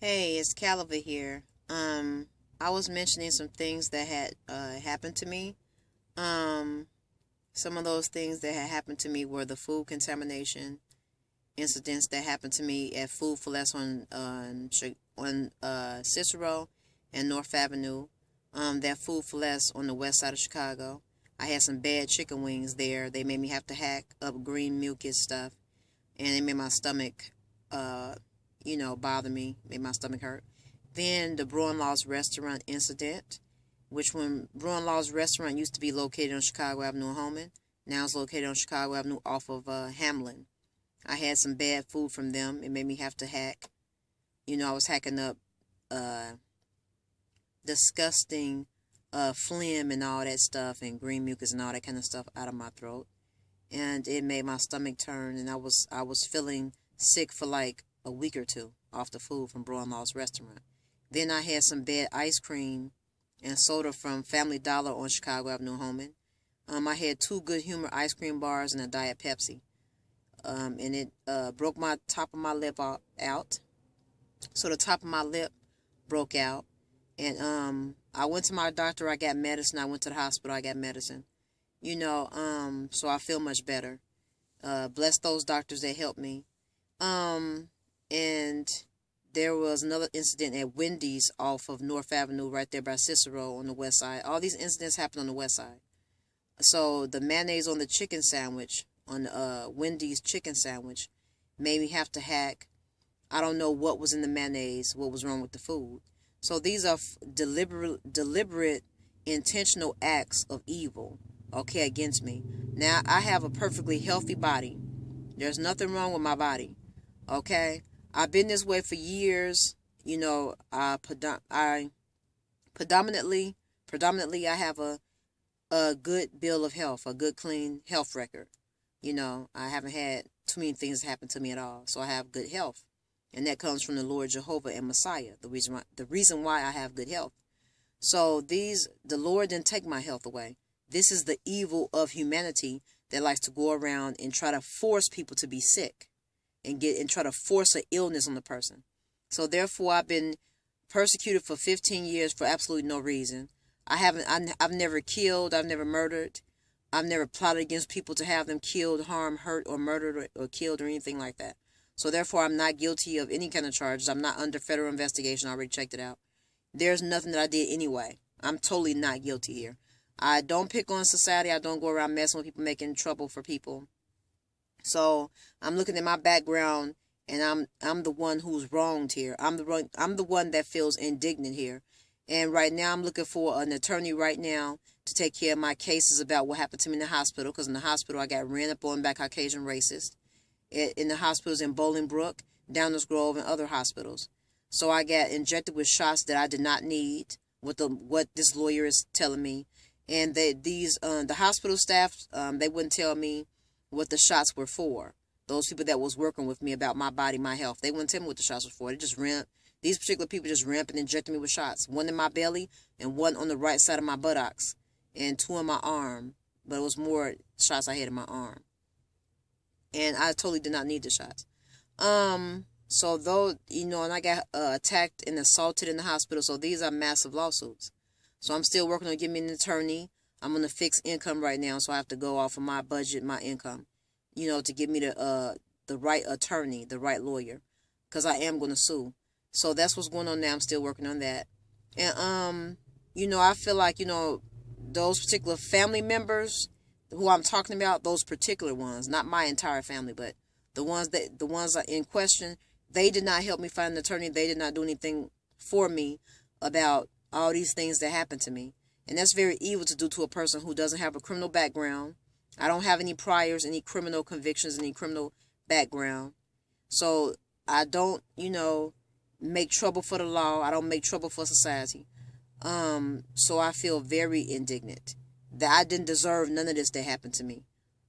Hey, it's Excaliva here. I was mentioning some things that had happened to me. Um, some of those things that had happened to me were the food contamination incidents that happened to me at Food for Less on Cicero and North Avenue. That Food for Less on the west side of Chicago. I had some bad chicken wings there. They made me have to hack up green mucus stuff, and it made my stomach uh bother me, made my stomach hurt. Then the Bruin-Law's restaurant incident, which when Bruin-Law's restaurant used to be located on Chicago Avenue in Holman, now it's located on Chicago Avenue off of Hamlin. I had some bad food from them. It made me have to hack. I was hacking up uh, disgusting phlegm and all that stuff and green mucus and all that kind of stuff out of my throat. And it made my stomach turn, and I was feeling sick for like a week or two off the food from Bruin-Law's restaurant. Then I had some bad ice cream and soda from Family Dollar on Chicago Avenue, Holman. I had two Good Humor ice cream bars and a Diet Pepsi. And it broke my top of my lip out. So the top of my lip broke out. And I went to my doctor. I got medicine. I went to the hospital. I got medicine. So I feel much better. Bless those doctors that helped me. And there was another incident at Wendy's off of North Avenue right there by Cicero on the west side. All these incidents happened on the west side. So the mayonnaise on the chicken sandwich, on Wendy's chicken sandwich, made me have to hack. I don't know what was in the mayonnaise, what was wrong with the food. So these are deliberate, intentional acts of evil, okay, against me. Now, I have a perfectly healthy body. There's nothing wrong with my body, okay? I've been this way for years. I predominantly I have a good bill of health, a good clean health record. I haven't had too many things happen to me at all, so I have good health, and that comes from the Lord Jehovah and Messiah. The reason why I have good health. So the Lord didn't take my health away. This is the evil of humanity that likes to go around and try to force people to be sick and try to force an illness on the person. So therefore, I've been persecuted for 15 years for absolutely no reason. I've never killed. I've never murdered. I've never plotted against people to have them killed, harmed, hurt, or murdered, or killed, or anything like that. So therefore, I'm not guilty of any kind of charges. I'm not under federal investigation. I already checked it out. There's nothing that I did anyway. I'm totally not guilty here. I don't pick on society. I don't go around messing with people, making trouble for people. So I'm looking at my background, and I'm the one who's wronged here. I'm the one that feels indignant here. And right now I'm looking for an attorney right now to take care of my cases about what happened to me in the hospital. Because in the hospital I got ran up on by Caucasian racists. In the hospitals in Bolingbrook, Downers Grove, and other hospitals. So I got injected with shots that I did not need. What this lawyer is telling me, and the hospital staff, they wouldn't tell me what the shots were for. Those people that was working with me about my body, my health, they wouldn't tell me what the shots were for. These particular people just ramped and injected me with shots. One in my belly and one on the right side of my buttocks and two in my arm. But it was more shots I had in my arm. And I totally did not need the shots. So though, and I got attacked and assaulted in the hospital. So these are massive lawsuits. So I'm still working on getting me an attorney. I'm on a fixed income right now, so I have to go off of my budget, my income, to give me the right attorney, the right lawyer, because I am going to sue. So that's what's going on now. I'm still working on that. And, I feel like, those particular family members who I'm talking about, those particular ones, not my entire family, but the ones that in question, they did not help me find an attorney. They did not do anything for me about all these things that happened to me. And that's very evil to do to a person who doesn't have a criminal background. I don't have any priors, any criminal convictions, any criminal background. So I don't, make trouble for the law. I don't make trouble for society. So I feel very indignant that I didn't deserve none of this that happened to me.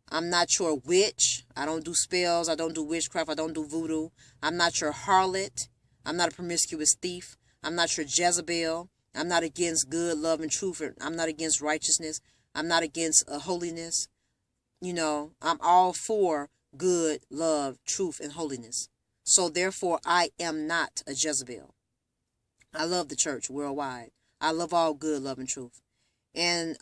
I'm not your witch. I don't do spells. I don't do witchcraft. I don't do voodoo. I'm not your harlot. I'm not a promiscuous thief. I'm not your Jezebel. I'm not against good, love, and truth. I'm not against righteousness. I'm not against holiness. I'm all for good, love, truth, and holiness. So therefore, I am not a Jezebel. I love the church worldwide. I love all good, love, and truth. And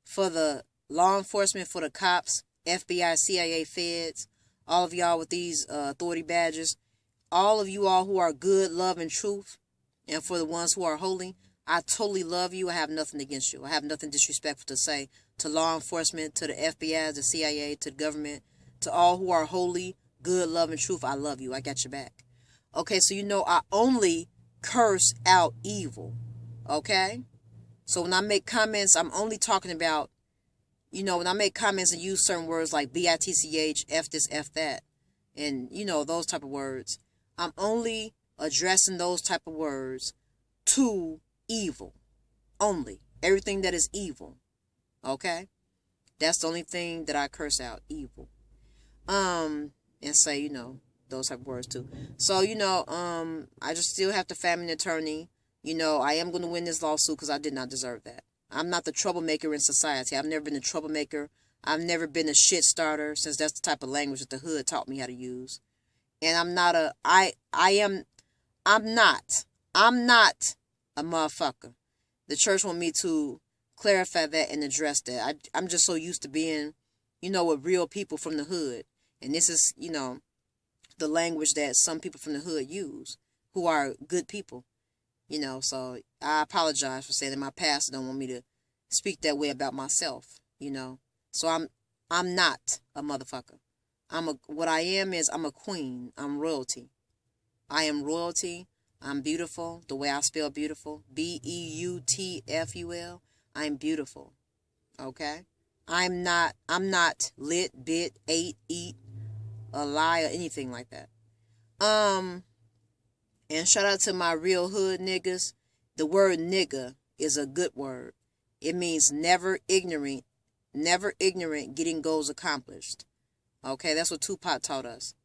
for the law enforcement, for the cops, FBI, CIA, feds, all of y'all with these authority badges, all of you all who are good, love, and truth, and for the ones who are holy, I totally love you. I have nothing against you. I have nothing disrespectful to say to law enforcement, to the FBI, the CIA, to the government, to all who are holy, good, love, and truth. I love you. I got your back. Okay, so I only curse out evil. Okay? So when I make comments, I'm only talking about, when I make comments and use certain words like bitch, f this, f that, and, those type of words, I'm only addressing those type of words to evil. Only. Everything that is evil. Okay? That's the only thing that I curse out. Evil. And say, those type of words too. So, I just still have to find an attorney. I am going to win this lawsuit because I did not deserve that. I'm not the troublemaker in society. I've never been a troublemaker. I've never been a shit starter, since that's the type of language that the hood taught me how to use. And I'm not a motherfucker. The church want me to clarify that and address that. I'm just so used to being, with real people from the hood. And this is, the language that some people from the hood use, who are good people. So I apologize for saying that. My pastor don't want me to speak that way about myself, So I'm not a motherfucker. What I am is I'm a queen. I'm royalty. I am royalty. I'm beautiful. The way I spell beautiful. Beutful. I'm beautiful. Okay? I'm not lit, bit, ate, eat, a lie, or anything like that. And shout out to my real hood niggas. The word nigga is a good word. It means never ignorant, getting goals accomplished. Okay, that's what Tupac taught us.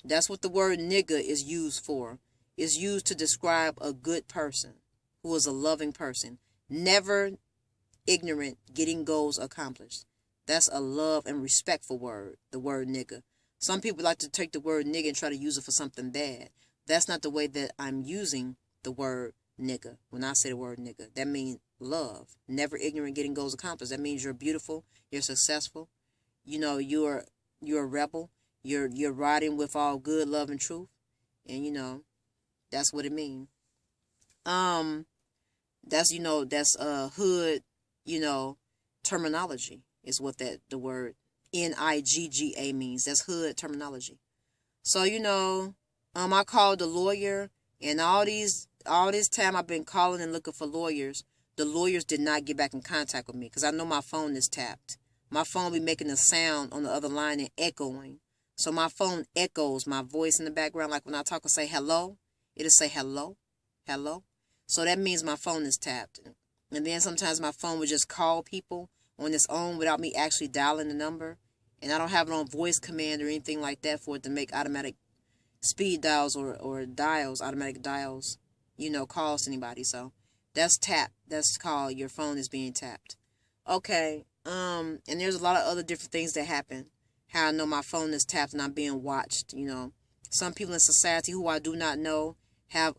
That's what the word nigga is used for. It's used to describe a good person who is a loving person. Never ignorant, getting goals accomplished. That's a love and respectful word, the word nigga. Some people like to take the word nigga and try to use it for something bad. That's not the way that I'm using the word nigga. When I say the word nigga, that means love. Never ignorant, getting goals accomplished. That means you're beautiful, you're successful. You're a rebel. You're riding with all good, love, and truth. And that's what it means. That's hood, terminology is what the word Nigga means. That's hood terminology. So, I called the lawyer, and all this time I've been calling and looking for lawyers. The lawyers did not get back in contact with me because I know my phone is tapped. My phone be making a sound on the other line and echoing. So my phone echoes my voice in the background. Like when I talk and say hello, it'll say hello, hello. So that means my phone is tapped. And then sometimes my phone would just call people on its own without me actually dialing the number. And I don't have it on voice command or anything like that for it to make automatic speed dials or dials, automatic dials, calls to anybody. So that's tapped. That's called your phone is being tapped. Okay. And there's a lot of other different things that happen. How I know my phone is tapped and I'm being watched. Some people in society who I do not know have,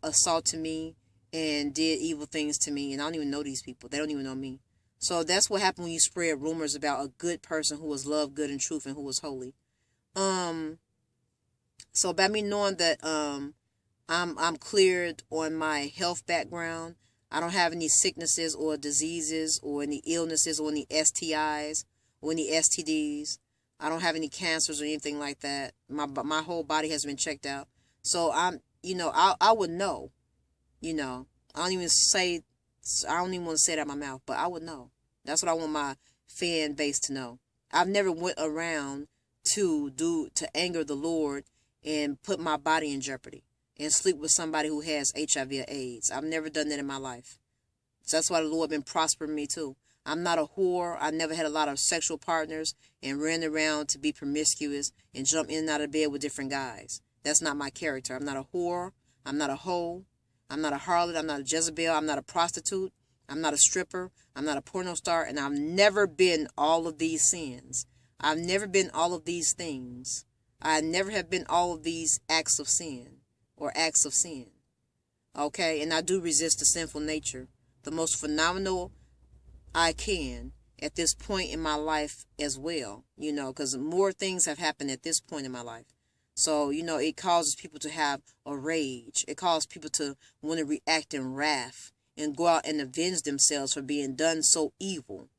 assaulted me and did evil things to me. And I don't even know these people. They don't even know me. So that's what happened when you spread rumors about a good person who was love, good, and truth, and who was holy. So by me knowing that I'm cleared on my health background, I don't have any sicknesses or diseases or any illnesses or any STIs or any STDs. I don't have any cancers or anything like that. My whole body has been checked out. So I would know. I don't even want to say it out my mouth, but I would know. That's what I want my fan base to know. I've never went around to anger the Lord and put my body in jeopardy and sleep with somebody who has HIV or AIDS. I've never done that in my life. So that's why the Lord been prospering me too. I'm not a whore. I never had a lot of sexual partners and ran around to be promiscuous and jump in and out of bed with different guys. That's not my character. I'm not a whore. I'm not a hoe. I'm not a harlot. I'm not a Jezebel. I'm not a prostitute. I'm not a stripper. I'm not a porno star. And I've never been all of these sins. I've never been all of these things. I never have been all of these acts of sin or acts of sin. Okay, and I do resist the sinful nature the most phenomenal I can at this point in my life as well, because more things have happened at this point in my life. So, it causes people to have a rage. It causes people to want to react in wrath and go out and avenge themselves for being done so evil.